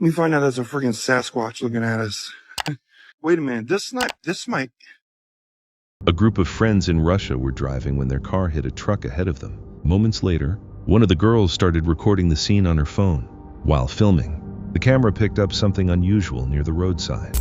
We find out there's a freaking Sasquatch looking at us. Wait a minute, this might... A group of friends in Russia were driving when their car hit a truck ahead of them. Moments later, one of the girls started recording the scene on her phone. While filming, the camera picked up something unusual near the roadside.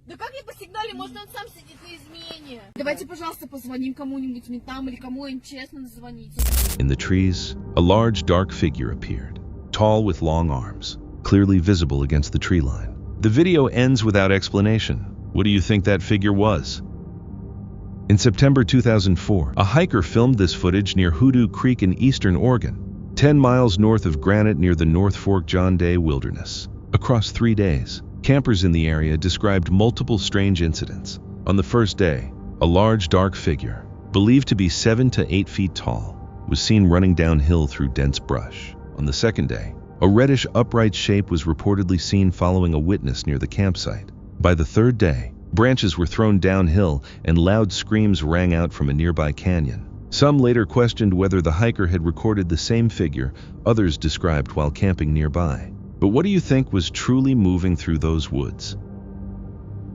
Да как я по сигнале? Может, он сам сидит на измене? Давайте, пожалуйста, позвоним кому-нибудь ментам или кому-нибудь честно звоните. In the trees, a large dark figure appeared, tall with long arms, clearly visible against the tree line. The video ends without explanation. What do you think that figure was? In September 2004, a hiker filmed this footage near Hoodoo Creek in eastern Oregon, 10 miles north of Granite near the North Fork John Day Wilderness. Across 3 days, campers in the area described multiple strange incidents. On the first day, a large dark figure, believed to be 7 to 8 feet tall, was seen running downhill through dense brush. On the second day, a reddish upright shape was reportedly seen following a witness near the campsite. By the third day, branches were thrown downhill and loud screams rang out from a nearby canyon. Some later questioned whether the hiker had recorded the same figure others described while camping nearby. But what do you think was truly moving through those woods?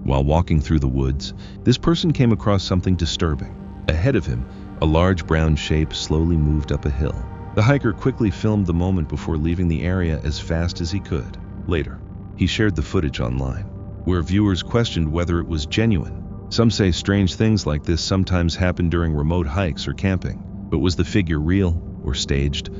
While walking through the woods, this person came across something disturbing. Ahead of him, a large brown shape slowly moved up a hill. The hiker quickly filmed the moment before leaving the area as fast as he could. Later, he shared the footage online, where viewers questioned whether it was genuine. Some say strange things like this sometimes happen during remote hikes or camping, but was the figure real or staged?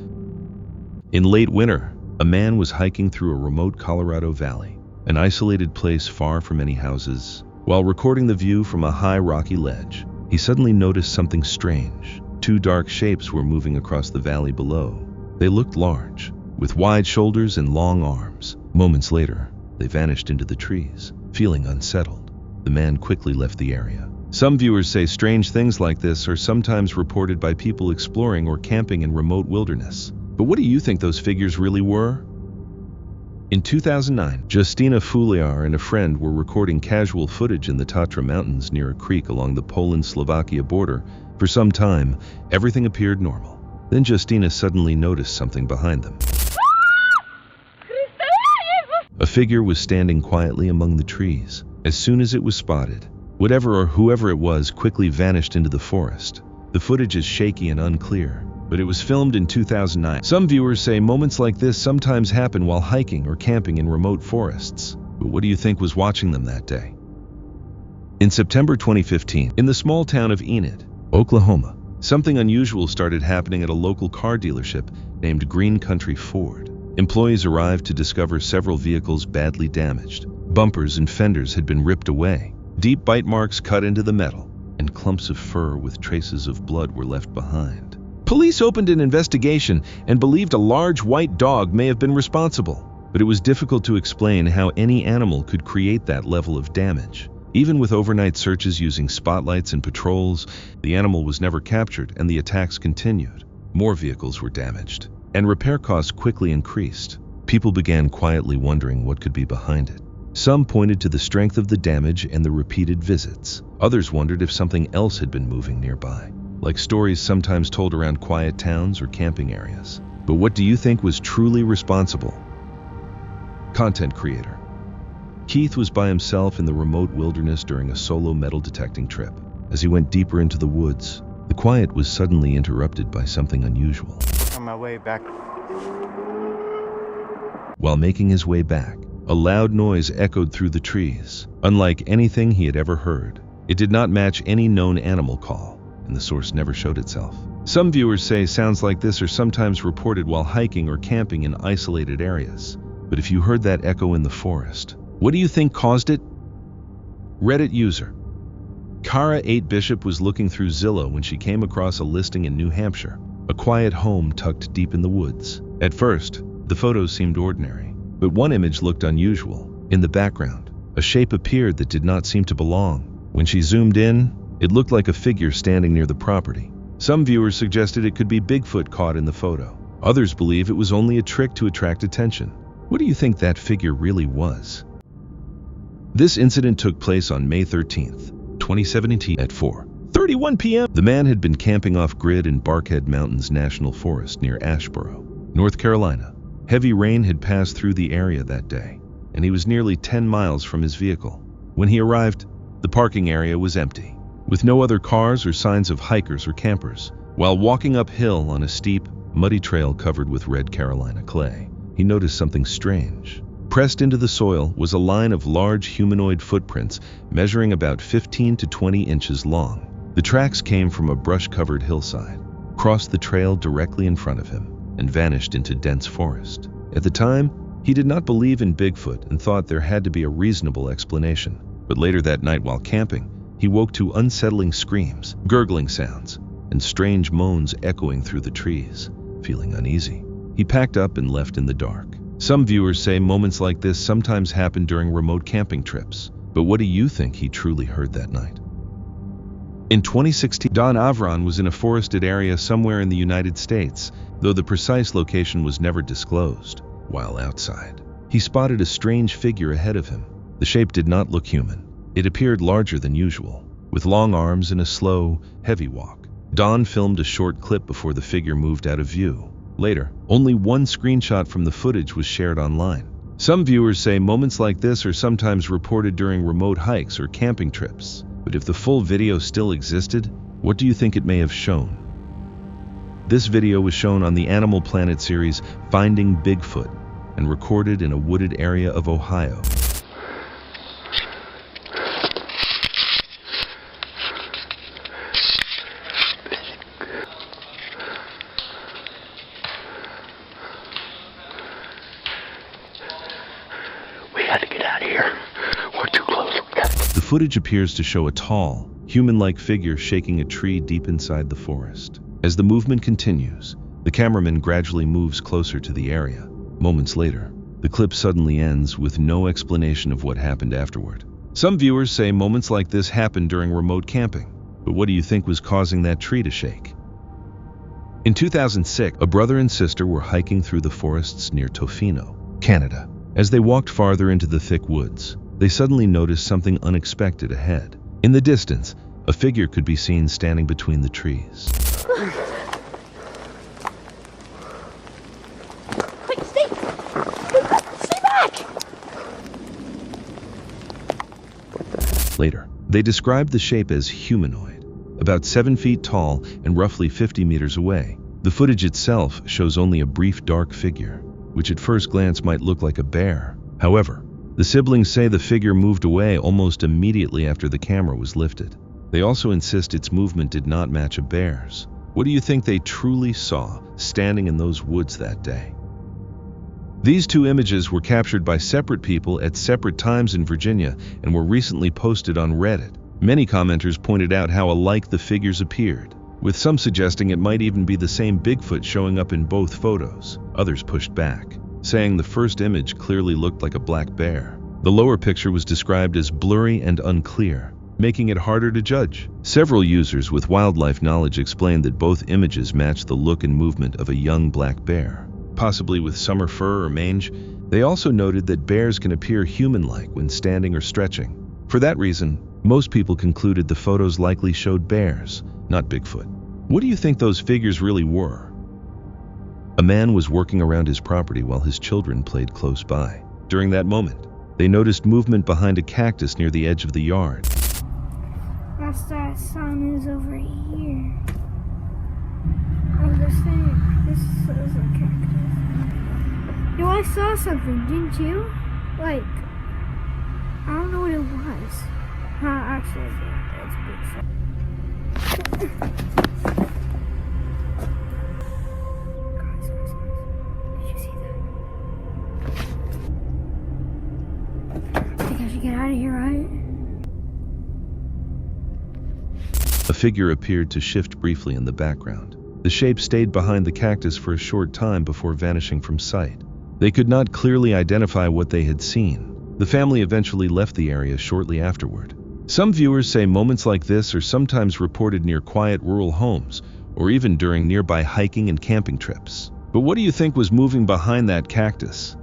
In late winter, a man was hiking through a remote Colorado valley, an isolated place far from any houses. While recording the view from a high rocky ledge, he suddenly noticed something strange. 2 dark shapes were moving across the valley below. They looked large, with wide shoulders and long arms. Moments later, they vanished into the trees. Feeling unsettled, the man quickly left the area. Some viewers say strange things like this are sometimes reported by people exploring or camping in remote wilderness. But what do you think those figures really were? In 2009, Justina Fuliar and a friend were recording casual footage in the Tatra Mountains near a creek along the Poland-Slovakia border. For some time, everything appeared normal. Then Justina suddenly noticed something behind them. A figure was standing quietly among the trees. As soon as it was spotted, whatever or whoever it was quickly vanished into the forest. The footage is shaky and unclear, but it was filmed in 2009. Some viewers say moments like this sometimes happen while hiking or camping in remote forests. But what do you think was watching them that day? In September 2015, in the small town of Enid, Oklahoma, something unusual started happening at a local car dealership named Green Country Ford. Employees arrived to discover several vehicles badly damaged. Bumpers and fenders had been ripped away. Deep bite marks cut into the metal, and clumps of fur with traces of blood were left behind. Police opened an investigation and believed a large white dog may have been responsible, but it was difficult to explain how any animal could create that level of damage. Even with overnight searches using spotlights and patrols, the animal was never captured and the attacks continued. More vehicles were damaged, and repair costs quickly increased. People began quietly wondering what could be behind it. Some pointed to the strength of the damage and the repeated visits. Others wondered if something else had been moving nearby, like stories sometimes told around quiet towns or camping areas. But what do you think was truly responsible? Content creator. Keith was by himself in the remote wilderness during a solo metal detecting trip. As he went deeper into the woods, the quiet was suddenly interrupted by something unusual. On my way back. While making his way back, a loud noise echoed through the trees. Unlike anything he had ever heard, it did not match any known animal call, and the source never showed itself. Some viewers say sounds like this are sometimes reported while hiking or camping in isolated areas. But if you heard that echo in the forest, what do you think caused it? Reddit user Kara 8 Bishop was looking through Zillow when she came across a listing in New Hampshire, a quiet home tucked deep in the woods. At first, the photos seemed ordinary. But one image looked unusual. In the background, a shape appeared that did not seem to belong. When she zoomed in, it looked like a figure standing near the property. Some viewers suggested it could be Bigfoot caught in the photo. Others believe it was only a trick to attract attention. What do you think that figure really was? This incident took place on May 13th, 2017 at 4:30 2:31 p.m. The man had been camping off-grid in Barkhead Mountains National Forest near Asheboro, North Carolina. Heavy rain had passed through the area that day, and he was nearly 10 miles from his vehicle. When he arrived, the parking area was empty, with no other cars or signs of hikers or campers. While walking uphill on a steep, muddy trail covered with red Carolina clay, he noticed something strange. Pressed into the soil was a line of large humanoid footprints measuring about 15 to 20 inches long. The tracks came from a brush-covered hillside, crossed the trail directly in front of him, and vanished into dense forest. At the time, he did not believe in Bigfoot and thought there had to be a reasonable explanation. But later that night while camping, he woke to unsettling screams, gurgling sounds, and strange moans echoing through the trees. Feeling uneasy, he packed up and left in the dark. Some viewers say moments like this sometimes happen during remote camping trips. But what do you think he truly heard that night? In 2016, Don Avron was in a forested area somewhere in the United States, though the precise location was never disclosed. While outside, he spotted a strange figure ahead of him. The shape did not look human. It appeared larger than usual, with long arms and a slow, heavy walk. Don filmed a short clip before the figure moved out of view. Later, only one screenshot from the footage was shared online. Some viewers say moments like this are sometimes reported during remote hikes or camping trips. But if the full video still existed, what do you think it may have shown? This video was shown on the Animal Planet series Finding Bigfoot and recorded in a wooded area of Ohio. The footage appears to show a tall, human-like figure shaking a tree deep inside the forest. As the movement continues, the cameraman gradually moves closer to the area. Moments later, the clip suddenly ends with no explanation of what happened afterward. Some viewers say moments like this happen during remote camping. But what do you think was causing that tree to shake? In 2006, a brother and sister were hiking through the forests near Tofino, Canada. As they walked farther into the thick woods, they suddenly noticed something unexpected ahead. In the distance, a figure could be seen standing between the trees. Wait, stay back! Later, they described the shape as humanoid, about 7 feet tall and roughly 50 meters away. The footage itself shows only a brief dark figure, which at first glance might look like a bear. However, the siblings say the figure moved away almost immediately after the camera was lifted. They also insist its movement did not match a bear's. What do you think they truly saw standing in those woods that day? These two images were captured by separate people at separate times in Virginia and were recently posted on Reddit. Many commenters pointed out how alike the figures appeared, with some suggesting it might even be the same Bigfoot showing up in both photos. Others pushed back, saying the first image clearly looked like a black bear. The lower picture was described as blurry and unclear, making it harder to judge. Several users with wildlife knowledge explained that both images matched the look and movement of a young black bear, possibly with summer fur or mange. They also noted that bears can appear human-like when standing or stretching. For that reason, most people concluded the photos likely showed bears, not Bigfoot. What do you think those figures really were? A man was working around his property while his children played close by. During that moment, they noticed movement behind a cactus near the edge of the yard. That sun is over here. Oh, this is a cactus. Yo, I saw something, didn't you? Like, I don't know what it was. Actually, it's Bigfoot. Get out of here, right? A figure appeared to shift briefly in the background. The shape stayed behind the cactus for a short time before vanishing from sight. They could not clearly identify what they had seen. The family eventually left the area shortly afterward. Some viewers say moments like this are sometimes reported near quiet rural homes, or even during nearby hiking and camping trips. But what do you think was moving behind that cactus?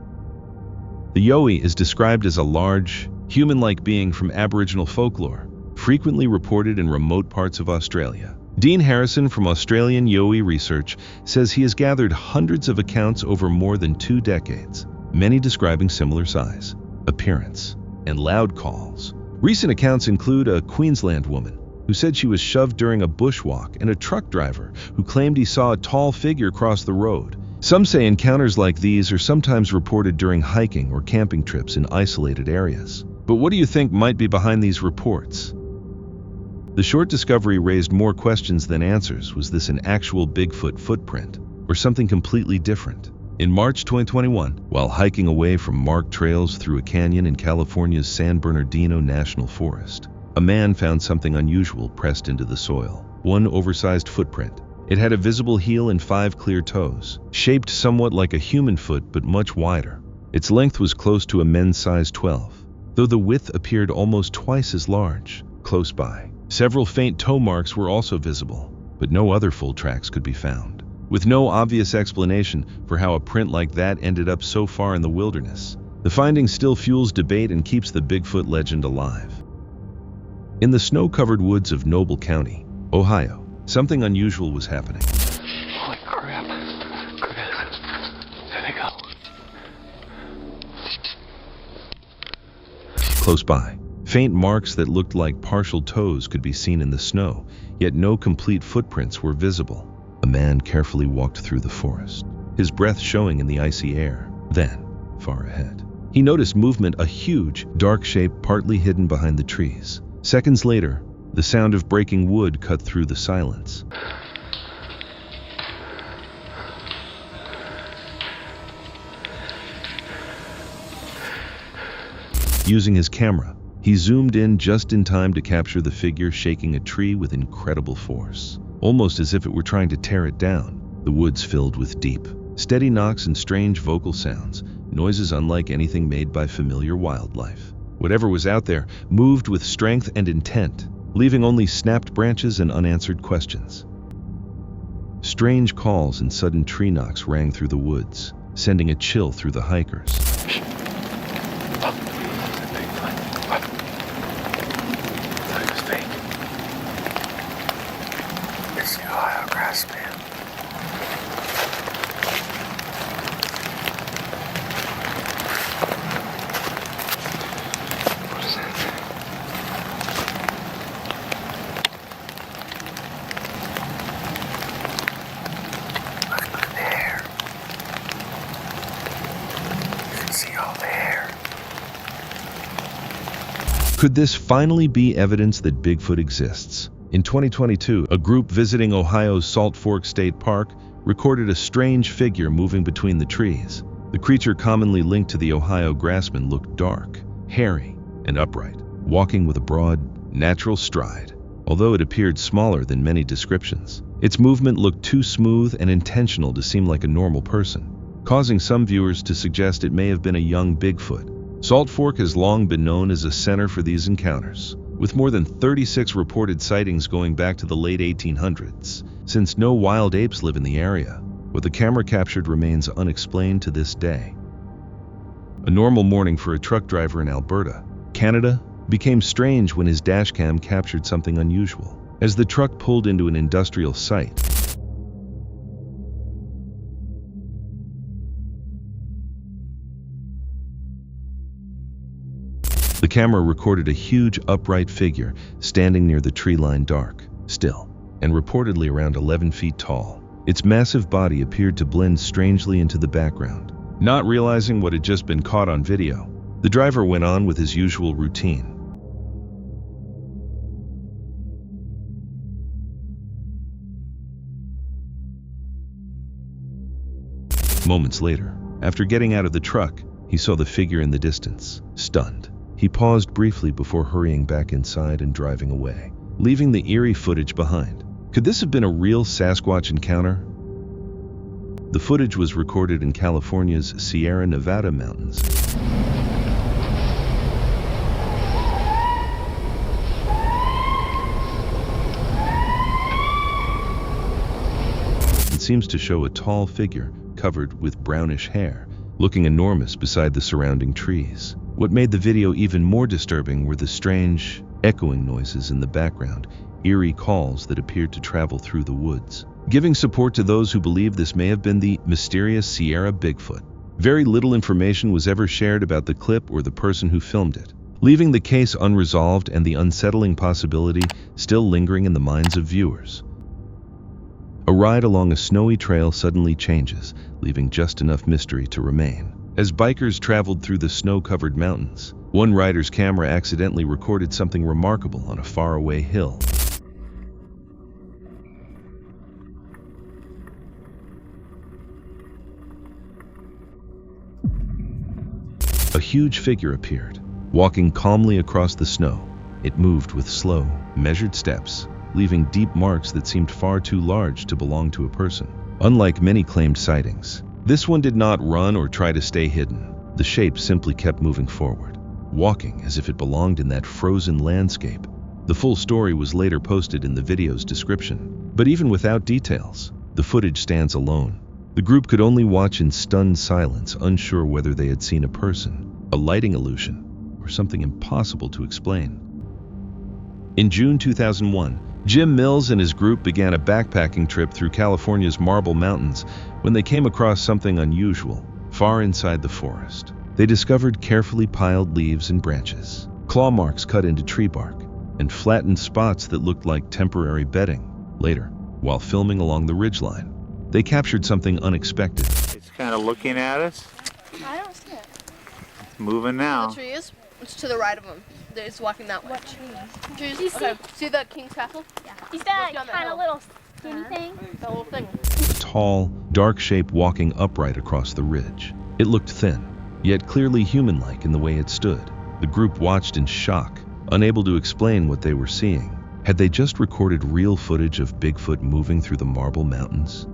The Yowie is described as a large, human-like being from Aboriginal folklore. frequently reported in remote parts of Australia. Dean Harrison from Australian Yowie Research says he has gathered hundreds of accounts over more than 2 decades, many describing similar size, appearance, and loud calls. Recent accounts include a Queensland woman who said she was shoved during a bushwalk and a truck driver who claimed he saw a tall figure cross the road. Some say encounters like these are sometimes reported during hiking or camping trips in isolated areas. But what do you think might be behind these reports? The short discovery raised more questions than answers. Was this an actual Bigfoot footprint or something completely different? In March 2021, while hiking away from marked trails through a canyon in California's San Bernardino National Forest, a man found something unusual pressed into the soil. One oversized footprint. It had a visible heel and 5 clear toes, shaped somewhat like a human foot but much wider. Its length was close to a men's size 12, though the width appeared almost twice as large. Close by, several faint toe marks were also visible, but no other full tracks could be found. With no obvious explanation for how a print like that ended up so far in the wilderness, the finding still fuels debate and keeps the Bigfoot legend alive. In the snow-covered woods of Noble County, Ohio, something unusual was happening. Holy crap. There they go. Close by, faint marks that looked like partial toes could be seen in the snow, yet no complete footprints were visible. A man carefully walked through the forest, his breath showing in the icy air. Then, far ahead, he noticed movement, a huge, dark shape partly hidden behind the trees. Seconds later, the sound of breaking wood cut through the silence. Using his camera, he zoomed in just in time to capture the figure shaking a tree with incredible force, almost as if it were trying to tear it down. The woods filled with deep, steady knocks and strange vocal sounds, noises unlike anything made by familiar wildlife. Whatever was out there moved with strength and intent, leaving only snapped branches and unanswered questions. Strange calls and sudden tree knocks rang through the woods, sending a chill through the hikers. It's the Ohio grass man. What is that? Look at the hair. You can see all the hair. Could this finally be evidence that Bigfoot exists? In 2022, a group visiting Ohio's Salt Fork State Park recorded a strange figure moving between the trees. The creature commonly linked to the Ohio grassman looked dark, hairy, and upright, walking with a broad, natural stride. Although it appeared smaller than many descriptions, its movement looked too smooth and intentional to seem like a normal person, causing some viewers to suggest it may have been a young Bigfoot. Salt Fork has long been known as a center for these encounters, with more than 36 reported sightings going back to the late 1800s. Since no wild apes live in the area, what the camera captured remains unexplained to this day. A normal morning for a truck driver in Alberta, Canada, became strange when his dashcam captured something unusual. As the truck pulled into an industrial site, the camera recorded a huge upright figure standing near the tree line, dark, still, and reportedly around 11 feet tall. Its massive body appeared to blend strangely into the background. Not realizing what had just been caught on video, the driver went on with his usual routine. Moments later, after getting out of the truck, he saw the figure in the distance. Stunned, he paused briefly before hurrying back inside and driving away, leaving the eerie footage behind. Could this have been a real Sasquatch encounter? The footage was recorded in California's Sierra Nevada mountains. It seems to show a tall figure covered with brownish hair, looking enormous beside the surrounding trees. What made the video even more disturbing were the strange, echoing noises in the background, eerie calls that appeared to travel through the woods, giving support to those who believe this may have been the mysterious Sierra Bigfoot. Very little information was ever shared about the clip or the person who filmed it, leaving the case unresolved and the unsettling possibility still lingering in the minds of viewers. A ride along a snowy trail suddenly changes, leaving just enough mystery to remain. As bikers traveled through the snow-covered mountains, one rider's camera accidentally recorded something remarkable on a faraway hill. A huge figure appeared, walking calmly across the snow. It moved with slow, measured steps, leaving deep marks that seemed far too large to belong to a person. Unlike many claimed sightings, this one did not run or try to stay hidden. The shape simply kept moving forward, walking as if it belonged in that frozen landscape. The full story was later posted in the video's description, but even without details, the footage stands alone. The group could only watch in stunned silence, unsure whether they had seen a person, a lighting illusion, or something impossible to explain. In June 2001, Jim Mills and his group began a backpacking trip through California's Marble Mountains when they came across something unusual. Far inside the forest, they discovered carefully piled leaves and branches, claw marks cut into tree bark, and flattened spots that looked like temporary bedding. Later, while filming along the ridgeline, they captured something unexpected. It's kind of looking at us. I don't see it. Moving now. The tree is? It's to the right of him. It's walking that way. What tree? Trees. Do you see? Okay. See the King's Castle? Yeah. He's that kind of little Skinny thing? The whole thing. A tall, dark shape walking upright across the ridge. It looked thin, yet clearly human-like in the way it stood. The group watched in shock, unable to explain what they were seeing. Had they just recorded real footage of Bigfoot moving through the Marble Mountains?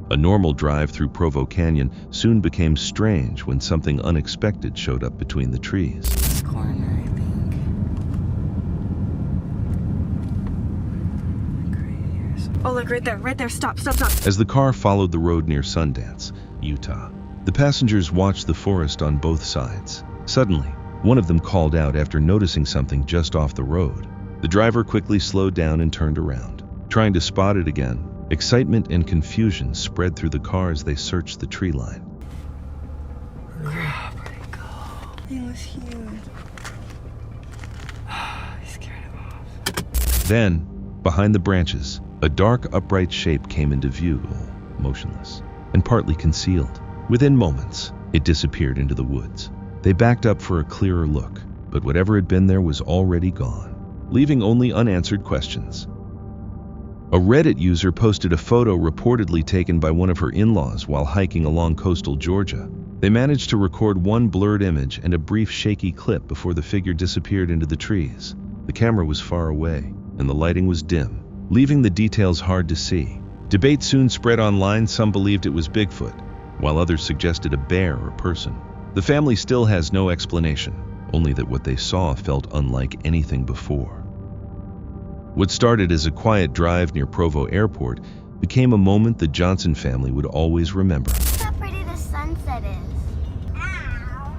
A normal drive through Provo Canyon soon became strange when something unexpected showed up between the trees. This corner, I think. Like right here or something. Oh, look, right there, stop. As the car followed the road near Sundance, Utah, the passengers watched the forest on both sides. Suddenly, one of them called out after noticing something just off the road. The driver quickly slowed down and turned around, trying to spot it again. Excitement and confusion spread through the car as they searched the tree line. Where'd it go? It was huge. I scared him off. Then, behind the branches, a dark, upright shape came into view, motionless and partly concealed. Within moments, it disappeared into the woods. They backed up for a clearer look, but whatever had been there was already gone, leaving only unanswered questions. A Reddit user posted a photo reportedly taken by one of her in-laws while hiking along coastal Georgia. They managed to record one blurred image and a brief shaky clip before the figure disappeared into the trees. The camera was far away, and the lighting was dim, leaving the details hard to see. Debate soon spread online. Some believed it was Bigfoot, while others suggested a bear or person. The family still has no explanation, only that what they saw felt unlike anything before. What started as a quiet drive near Provo Airport became a moment the Johnson family would always remember. Look how pretty the sunset is. Ow.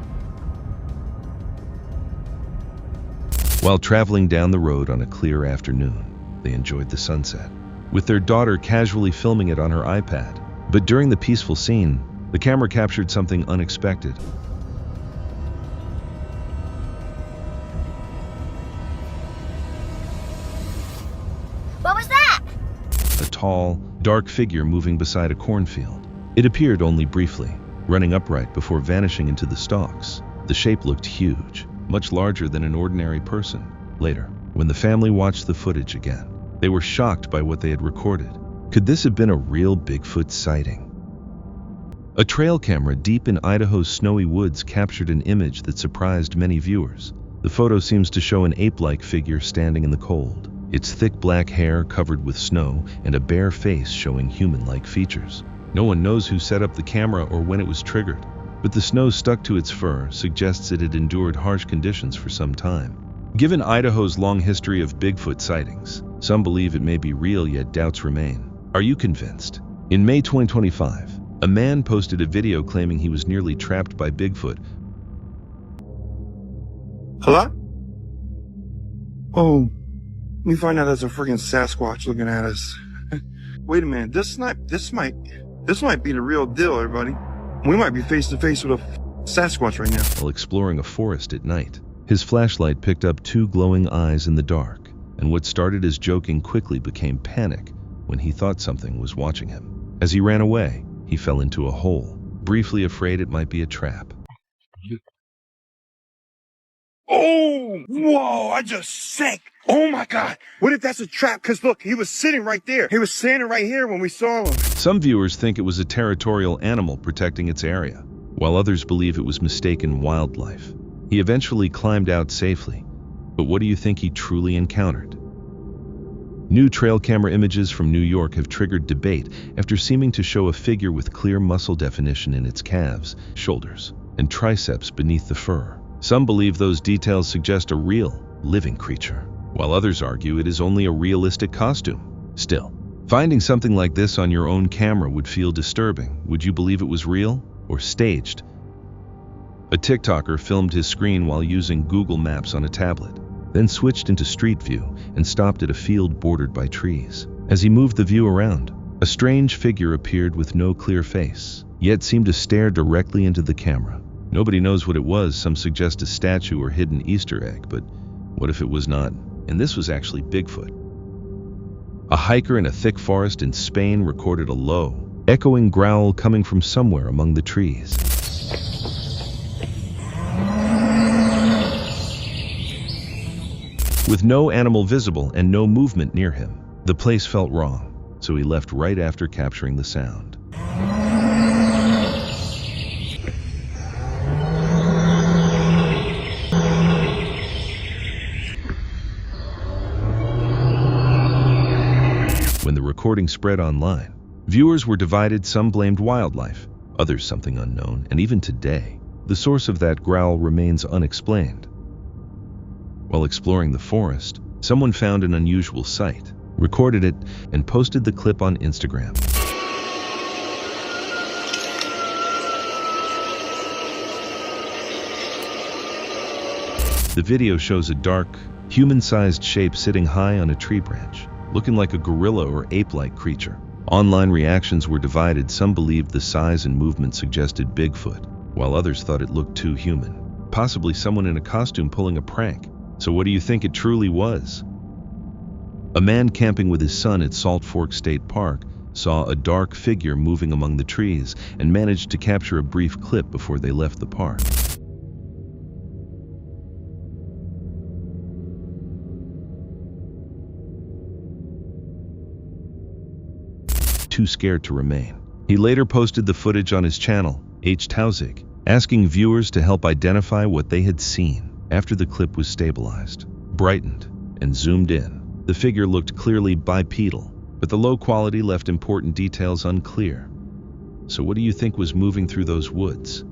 While traveling down the road on a clear afternoon, they enjoyed the sunset, with their daughter casually filming it on her iPad. But during the peaceful scene, the camera captured something unexpected. What was that? A tall, dark figure moving beside a cornfield. It appeared only briefly, running upright before vanishing into the stalks. The shape looked huge, much larger than an ordinary person. Later, when the family watched the footage again, they were shocked by what they had recorded. Could this have been a real Bigfoot sighting? A trail camera deep in Idaho's snowy woods captured an image that surprised many viewers. The photo seems to show an ape-like figure standing in the cold, its thick black hair covered with snow and a bare face showing human-like features. No one knows who set up the camera or when it was triggered, but the snow stuck to its fur suggests it had endured harsh conditions for some time. Given Idaho's long history of Bigfoot sightings, some believe it may be real, yet doubts remain. Are you convinced? In May 2025, A man posted a video claiming he was nearly trapped by Bigfoot. Hello? Oh, let me find out that's a freaking Sasquatch looking at us. Wait a minute, this might be the real deal, everybody. We might be face to face with a Sasquatch right now. While exploring a forest at night, his flashlight picked up two glowing eyes in the dark, and what started as joking quickly became panic when he thought something was watching him. As he ran away, he fell into a hole, briefly afraid it might be a trap. Oh, whoa, I just sank. Oh my God. What if that's a trap? Because look, he was sitting right there. He was standing right here when we saw him. Some viewers think it was a territorial animal protecting its area, while others believe it was mistaken wildlife. He eventually climbed out safely, but what do you think he truly encountered? New trail camera images from New York have triggered debate after seeming to show a figure with clear muscle definition in its calves, shoulders, and triceps beneath the fur. Some believe those details suggest a real, living creature, while others argue it is only a realistic costume. Still, finding something like this on your own camera would feel disturbing. Would you believe it was real or staged? A TikToker filmed his screen while using Google Maps on a tablet, then switched into Street View and stopped at a field bordered by trees. As he moved the view around, a strange figure appeared with no clear face, yet seemed to stare directly into the camera. Nobody knows what it was. Some suggest a statue or hidden Easter egg, but what if it was not? And this was actually Bigfoot. A hiker in a thick forest in Spain recorded a low, echoing growl coming from somewhere among the trees. With no animal visible and no movement near him, the place felt wrong, so he left right after capturing the sound. When the recording spread online, viewers were divided. Some blamed wildlife, others something unknown, and even today, the source of that growl remains unexplained. While exploring the forest, someone found an unusual sight, recorded it, and posted the clip on Instagram. The video shows a dark, human-sized shape sitting high on a tree branch, looking like a gorilla or ape-like creature. Online reactions were divided. Some believed the size and movement suggested Bigfoot, while others thought it looked too human, possibly someone in a costume pulling a prank. So what do you think it truly was? A man camping with his son at Salt Fork State Park saw a dark figure moving among the trees and managed to capture a brief clip before they left the park. Too scared to remain. He later posted the footage on his channel, H. Tausig, asking viewers to help identify what they had seen. After the clip was stabilized, brightened, and zoomed in, the figure looked clearly bipedal, but the low quality left important details unclear. So what do you think was moving through those woods?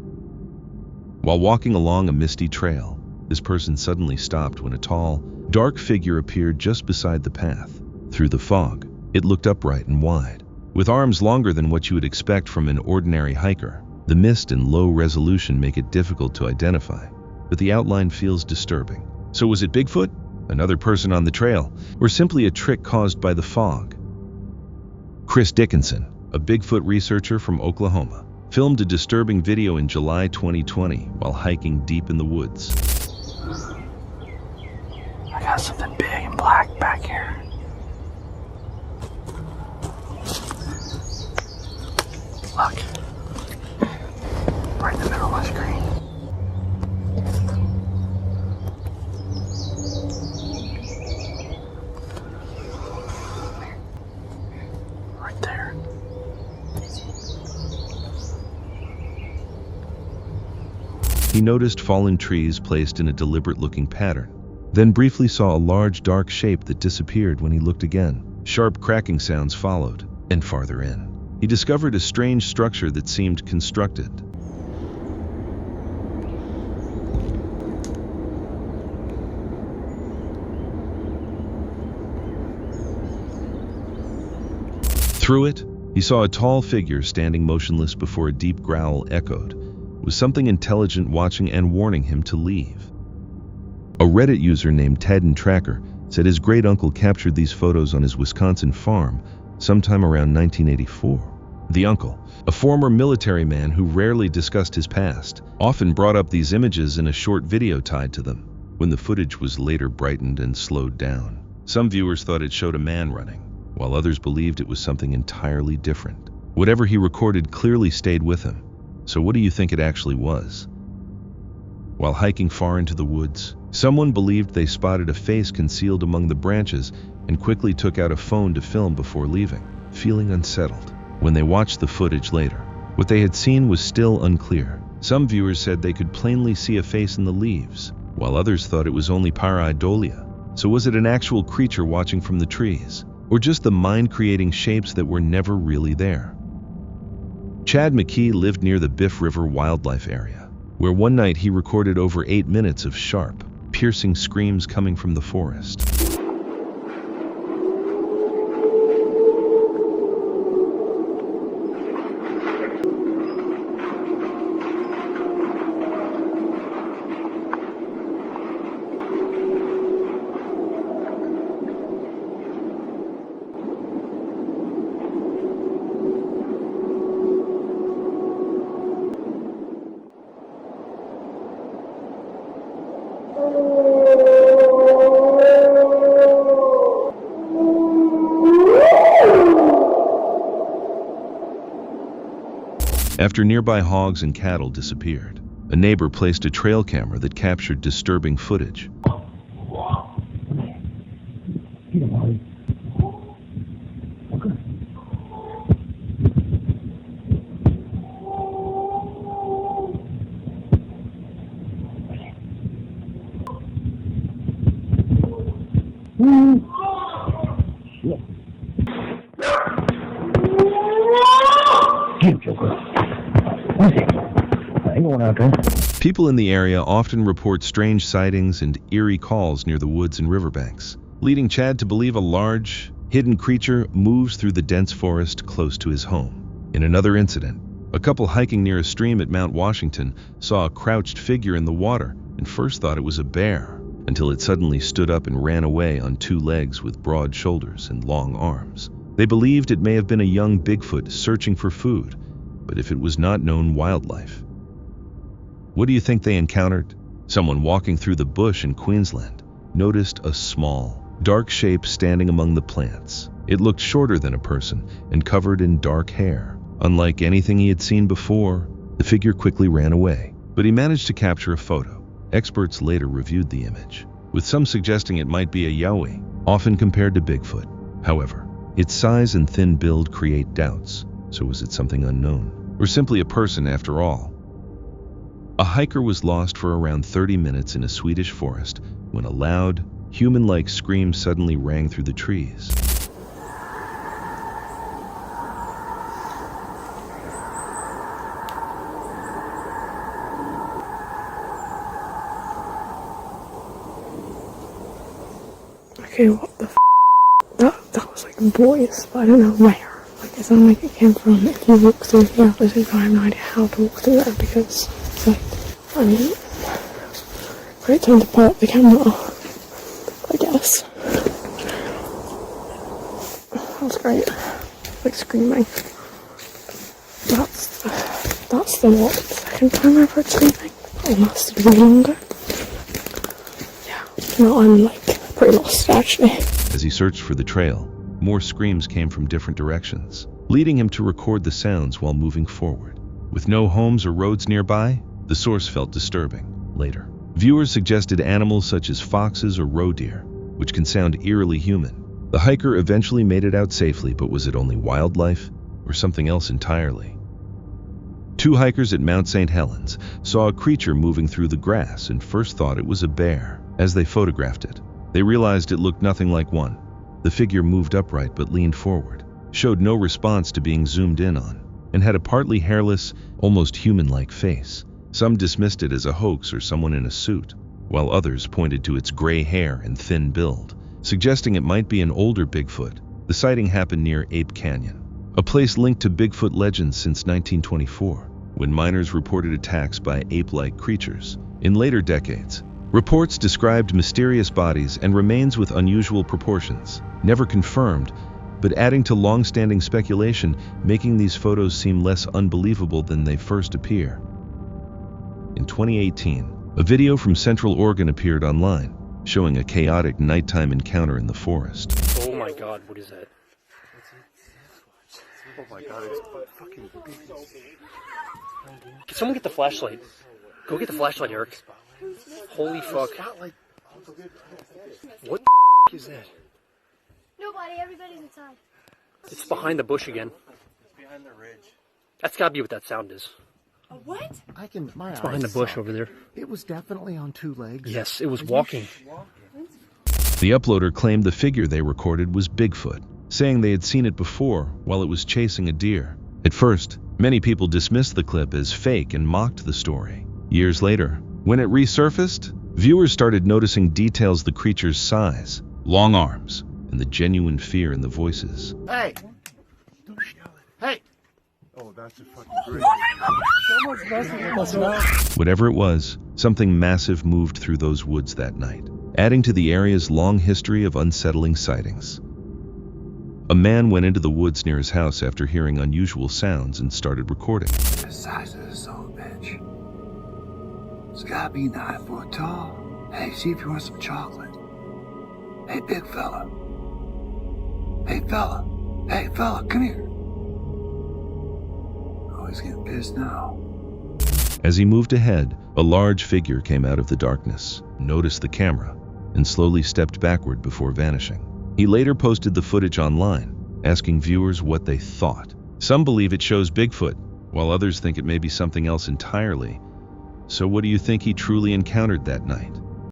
While walking along a misty trail, this person suddenly stopped when a tall, dark figure appeared just beside the path. Through the fog, it looked upright and wide, with arms longer than what you would expect from an ordinary hiker. The mist and low resolution make it difficult to identify, but the outline feels disturbing. So was it Bigfoot, another person on the trail, or simply a trick caused by the fog? Chris Dickinson, a Bigfoot researcher from Oklahoma, filmed a disturbing video in July 2020 while hiking deep in the woods. I got something big and black back here. Look. Right in the middle of my screen. Right there. He noticed fallen trees placed in a deliberate-looking pattern, then briefly saw a large dark shape that disappeared when he looked again. Sharp cracking sounds followed, and farther in, he discovered a strange structure that seemed constructed. Through it, He saw a tall figure standing motionless before a deep growl echoed, with something intelligent watching and warning him to leave. A Reddit user named Ted and Tracker said his great-uncle captured these photos on his Wisconsin farm sometime around 1984. The uncle, a former military man who rarely discussed his past, often brought up these images in a short video tied to them, when the footage was later brightened and slowed down. Some viewers thought it showed a man running, while others believed it was something entirely different. Whatever he recorded clearly stayed with him. So what do you think it actually was? While hiking far into the woods, someone believed they spotted a face concealed among the branches and quickly took out a phone to film before leaving, feeling unsettled. When they watched the footage later, what they had seen was still unclear. Some viewers said they could plainly see a face in the leaves, while others thought it was only pareidolia. So was it an actual creature watching from the trees, or just the mind-creating shapes that were never really there? Chad McKee lived near the Biff River wildlife area, where one night he recorded over 8 minutes of sharp, piercing screams coming from the forest. After nearby hogs and cattle disappeared, a neighbor placed a trail camera that captured disturbing footage. People in the area often report strange sightings and eerie calls near the woods and riverbanks, leading Chad to believe a large, hidden creature moves through the dense forest close to his home. In another incident, a couple hiking near a stream at Mount Washington saw a crouched figure in the water and first thought it was a bear, until it suddenly stood up and ran away on 2 legs with broad shoulders and long arms. They believed it may have been a young Bigfoot searching for food, but if it was not known wildlife. What do you think they encountered? Someone walking through the bush in Queensland noticed a small, dark shape standing among the plants. It looked shorter than a person and covered in dark hair. Unlike anything he had seen before, the figure quickly ran away, but he managed to capture a photo. Experts later reviewed the image, with some suggesting it might be a Yowie, often compared to Bigfoot. However, its size and thin build create doubts. So was it something unknown, or simply a person after all? A hiker was lost for around 30 minutes in a Swedish forest when a loud, human-like scream suddenly rang through the trees. Okay, what the f***? That was like a voice, but I don't know where. Like, it sounded like it came from, if you walk through here, I have no idea how to walk through there because it's like, I mean, great time to pull up the camera, I guess. That's great. Like screaming. That's the what? Second time I've heard screaming? It must have been longer. Yeah, no, I'm like pretty lost actually. As he searched for the trail, more screams came from different directions, leading him to record the sounds while moving forward. With no homes or roads nearby, the source felt disturbing. Later, viewers suggested animals such as foxes or roe deer, which can sound eerily human. The hiker eventually made it out safely, but was it only wildlife or something else entirely? 2 hikers at Mount St. Helens saw a creature moving through the grass and first thought it was a bear. As they photographed it, they realized it looked nothing like one. The figure moved upright but leaned forward, showed no response to being zoomed in on, and had a partly hairless, almost human-like face. Some dismissed it as a hoax or someone in a suit, while others pointed to its gray hair and thin build, suggesting it might be an older Bigfoot. The sighting happened near Ape Canyon, a place linked to Bigfoot legends since 1924, when miners reported attacks by ape-like creatures. In later decades, reports described mysterious bodies and remains with unusual proportions, never confirmed, but adding to long-standing speculation, making these photos seem less unbelievable than they first appear. In 2018, a video from Central Oregon appeared online, showing a chaotic nighttime encounter in the forest. Oh my god, what is that? Oh my god, it's fucking big. Can someone get the flashlight? Go get the flashlight, Eric. Holy fuck. What the is that? Nobody, everybody's inside. It's behind the bush again. It's behind the ridge. That's gotta be what that sound is. A what? I can. My It's behind the bush over there. It was definitely on two legs. Yes, it was walking. The uploader claimed the figure they recorded was Bigfoot, saying they had seen it before while it was chasing a deer. At first, many people dismissed the clip as fake and mocked the story. Years later, when it resurfaced, viewers started noticing details: the creature's size, long arms, and the genuine fear in the voices. Hey! Hey! Oh, that's a fucking great. Whatever it was, something massive moved through those woods that night, adding to the area's long history of unsettling sightings. A man went into the woods near his house after hearing unusual sounds and started recording. The size of this old bitch. It's gotta be 9 foot tall. Hey, see if you want some chocolate. Hey, big fella. Hey, fella. Hey, fella, come here. Oh, he's getting pissed now. As he moved ahead, a large figure came out of the darkness, noticed the camera, and slowly stepped backward before vanishing. He later posted the footage online, asking viewers what they thought. Some believe it shows Bigfoot, while others think it may be something else entirely. So what do you think he truly encountered that night?